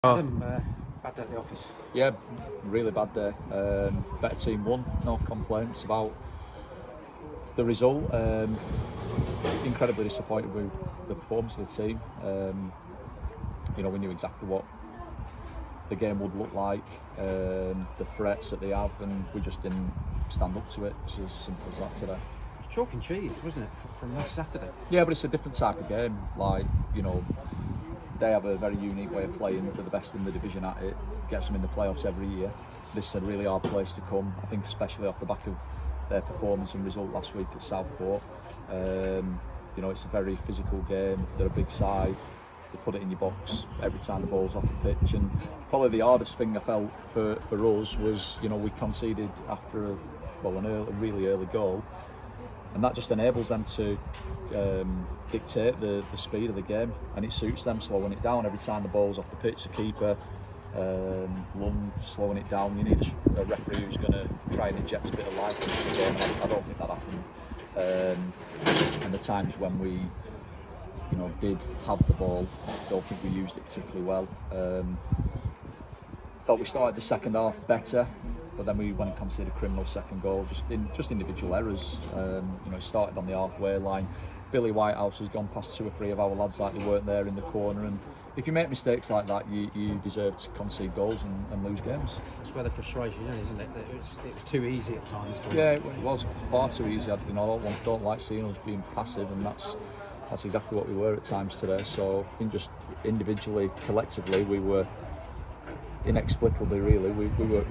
Adam, bad day at the office. Yeah, really bad day. Better team won, no complaints about the result. Incredibly disappointed with the performance of the team. We knew exactly what the game would look like, the threats that they have, and we just didn't stand up to it. It's as simple as that today. It was chalk and cheese, wasn't it, from last Saturday? Yeah, but it's a different type of game. They have a very unique way of playing. They're the best in the division at it. Gets them in the playoffs every year. This is a really hard place to come. I think especially off the back of their performance and result last week at Southport. It's a very physical game. They're a big side. They put it in your box every time the ball's off the pitch. And probably the hardest thing I felt for us was, we conceded after a really early goal. And that just enables them to dictate the speed of the game, and it suits them slowing it down every time the ball's off the pitch. The keeper, Lund slowing it down. You need a referee who's going to try and inject a bit of life into the game. I don't think that happened. And the times when we, did have the ball, I don't think we used it particularly well. I thought we started the second half better, but then we went and conceded a criminal second goal, just individual errors. It started on the halfway line. Billy Whitehouse has gone past 2 or 3 of our lads like they weren't there in the corner, and if you make mistakes like that, you deserve to concede goals and lose games. That's where the frustration is, isn't it? It was too easy at times. Yeah, it was far too easy. I don't like seeing us being passive, and that's exactly what we were at times today. So I think just individually, collectively, we were inexplicably, really, we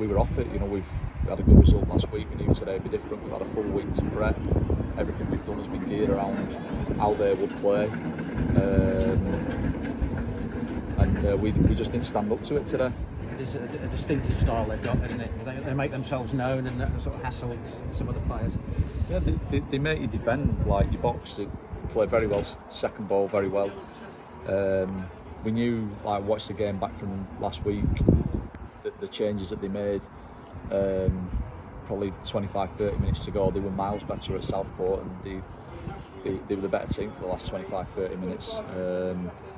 were off it. We had a good result last week. We knew today would be different. We've had a full week to prep. Everything we've done has been geared around how they would play, and we just didn't stand up to it today. There's a distinctive style they've got, isn't it? They make themselves known and that sort of hassle some of the players. Yeah, they make you defend like your box. They play very well, second ball very well. We knew, watched the game back from last week, the changes that they made, probably 25-30 minutes to go, they were miles better at Southport, and they were the better team for the last 25-30 minutes.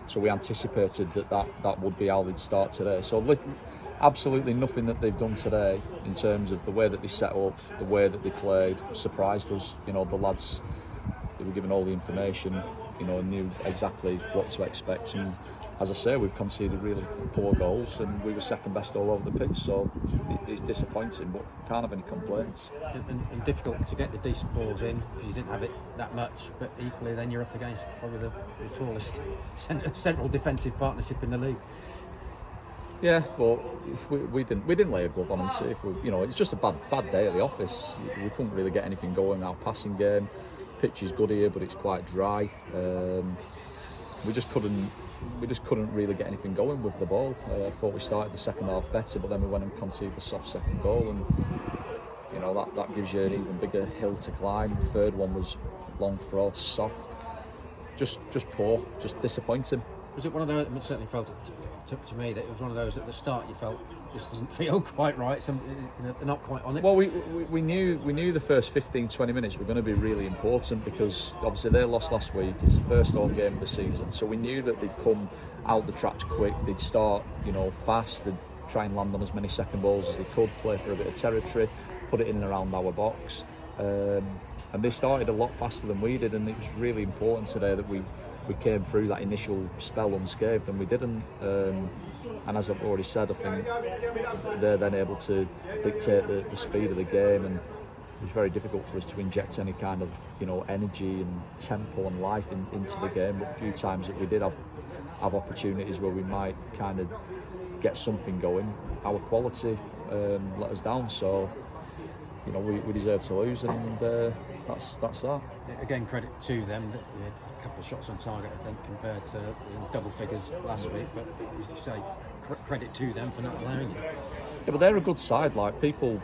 So we anticipated that would be how they'd start today. So absolutely nothing that they've done today in terms of the way that they set up, the way that they played, surprised us. The lads, they were given all the information, knew exactly what to expect. And as I say, we've conceded really poor goals, and we were second best all over the pitch, so it's disappointing, but can't have any complaints. And difficult to get the decent balls in because you didn't have it that much, but equally then you're up against probably the tallest central defensive partnership in the league. Yeah, but we didn't lay a glove on them too. It's just a bad day at the office. We couldn't really get anything going. Our passing game, pitch is good here, but it's quite dry. We just couldn't really get anything going with the ball. I thought we started the second half better, but then we went and conceded a soft second goal, and that gives you an even bigger hill to climb. The third one was long throw, soft, just poor, just disappointing. Was it one of those? It certainly felt to me that it was one of those at the start you felt just doesn't feel quite right. They're not quite on it. Well, we knew the first 15-20 minutes were going to be really important because obviously they lost last week. It's the first home game of the season, so we knew that they'd come out the traps quick. They'd start, fast. They'd try and land on as many second balls as they could, play for a bit of territory, put it in and around our box. And they started a lot faster than we did, and it was really important today that we came through that initial spell unscathed, and we didn't. And as I've already said, I think they're then able to dictate the speed of the game, and it was very difficult for us to inject any kind of energy and tempo and life into the game. But a few times that we did have opportunities where we might kind of get something going, our quality let us down. So we deserve to lose, and that's that. Again, credit to them that we had a couple of shots on target, I think, compared to double figures last week. But as you say, credit to them for not allowing it. Yeah, but they're a good side. People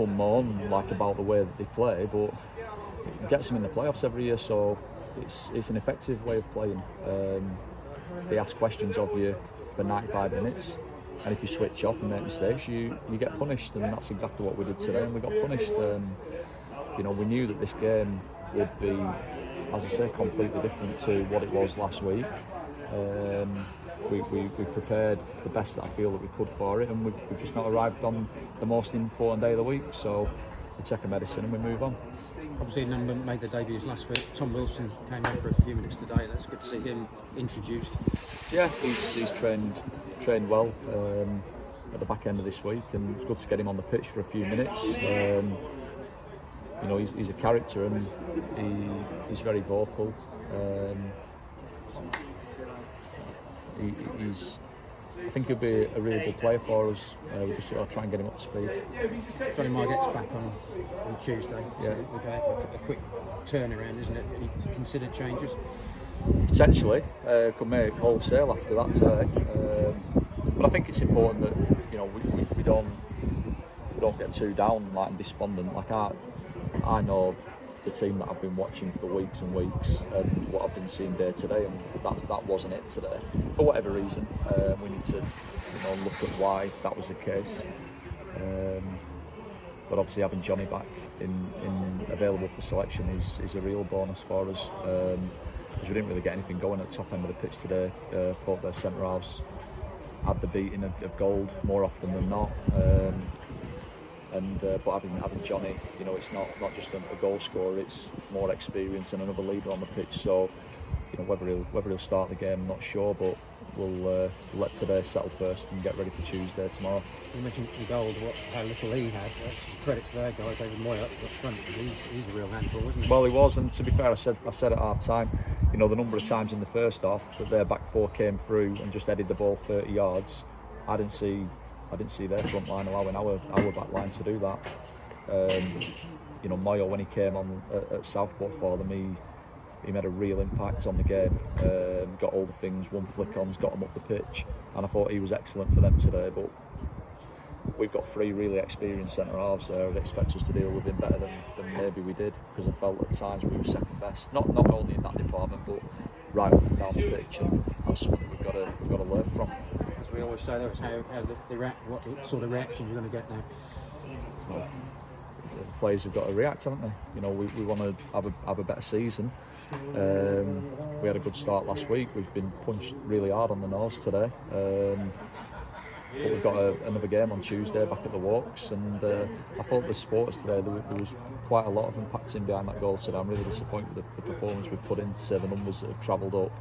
moan about the way that they play, but it gets them in the playoffs every year. So it's an effective way of playing. They ask questions of you for 95 minutes. And if you switch off and make mistakes, you get punished, and that's exactly what we did today, and we got punished. We knew that this game would be, as I say, completely different to what it was last week. we prepared the best that I feel that we could for it, and we've just not arrived on the most important day of the week. So we take a medicine and we move on. Obviously, none of them made their debuts last week. Tom Wilson came in for a few minutes today. That's good to see him introduced. Yeah, he's trained well at the back end of this week, and it's good to get him on the pitch for a few minutes. You know, he's a character, and he's very vocal. I think he'll be a really good player for us. We just got to try and get him up to speed. Johnny Marget's back on Tuesday. Yeah. So we've got a quick turnaround, isn't it? You consider changes? Potentially, could make wholesale after that today. But I think it's important that, you know, we don't get too down, like, and despondent. Like, I know the team that I've been watching for weeks and weeks, and what I've been seeing day to day, and that wasn't it today. For whatever reason, we need to, you know, look at why that was the case. But obviously, having Johnny back in available for selection is a real bonus for us. Because we didn't really get anything going at the top end of the pitch today. Thought their centre halves had the beating of gold more often than not. But having Johnny, you know, it's not just a goal scorer, it's more experience and another leader on the pitch. So, you know, whether he'll start the game, I'm not sure, but we'll let today settle first and get ready for Tuesday tomorrow. You mentioned the gold, how little he had. That's credit to their guy, David Moyer, up front. He's a real handful, isn't he? Well, he was, and to be fair, I said at half time, you know, the number of times in the first half that their back four came through and just headed the ball 30 yards, I didn't see their front line allowing our back line to do that. You know, Moyo, when he came on at Southport for them, he made a real impact on the game. Got all the things, won flick-ons, got them up the pitch, and I thought he was excellent for them today. But we've got three really experienced centre halves there. I'd expect us to deal with him better than maybe we did, because I felt at times we were second best. Not only in that department, but right up and down the pitch, and that's something we've got to learn from. As we always say, though, it's how what sort of reaction you're going to get now. Well, the players have got to react, haven't they? You know, we want to have a better season. We had a good start last week. We've been punched really hard on the nose today. But we've got another game on Tuesday back at the Walks, and I thought the supporters today, there was quite a lot of them packed in behind that goal today. I'm really disappointed with the performance we've put in to say the numbers that have travelled up,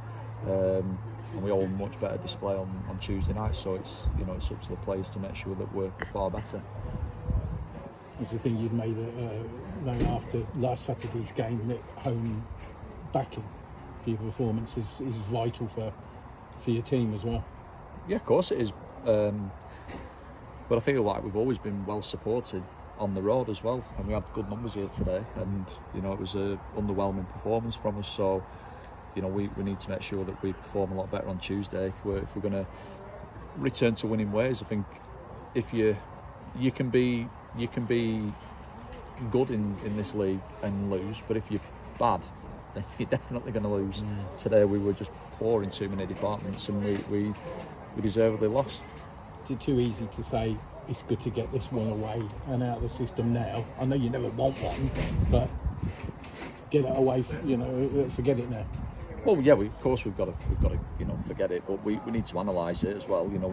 and we all much better display on Tuesday night. So it's up to the players to make sure that we're far better. Was the thing you'd made known after last Saturday's game, that home backing for your performance is vital for your team as well? Yeah, of course it is. But I feel like we've always been well supported on the road as well, and we had good numbers here today, and you know, it was an underwhelming performance from us. So, you know, we need to make sure that we perform a lot better on Tuesday if we're going to return to winning ways. I think if you can be good in this league and lose, but if you're bad, then you're definitely going to lose. Today we were just poor in too many departments, and we deservedly lost. It's too easy to say it's good to get this one away and out of the system now. I know you never want one, but get it away. Forget it now. Well, yeah, of course we've got to forget it, but we need to analyse it as well. You know,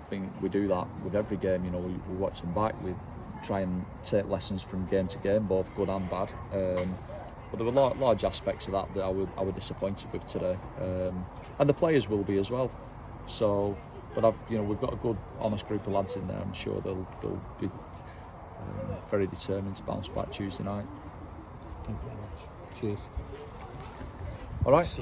we do that with every game. You know, we watch them back. We try and take lessons from game to game, both good and bad. But there were large aspects of that I were disappointed with today, and the players will be as well. So, but we've got a good, honest group of lads in there. I'm sure they'll be very determined to bounce back Tuesday night. Thank you very much. Cheers. All right.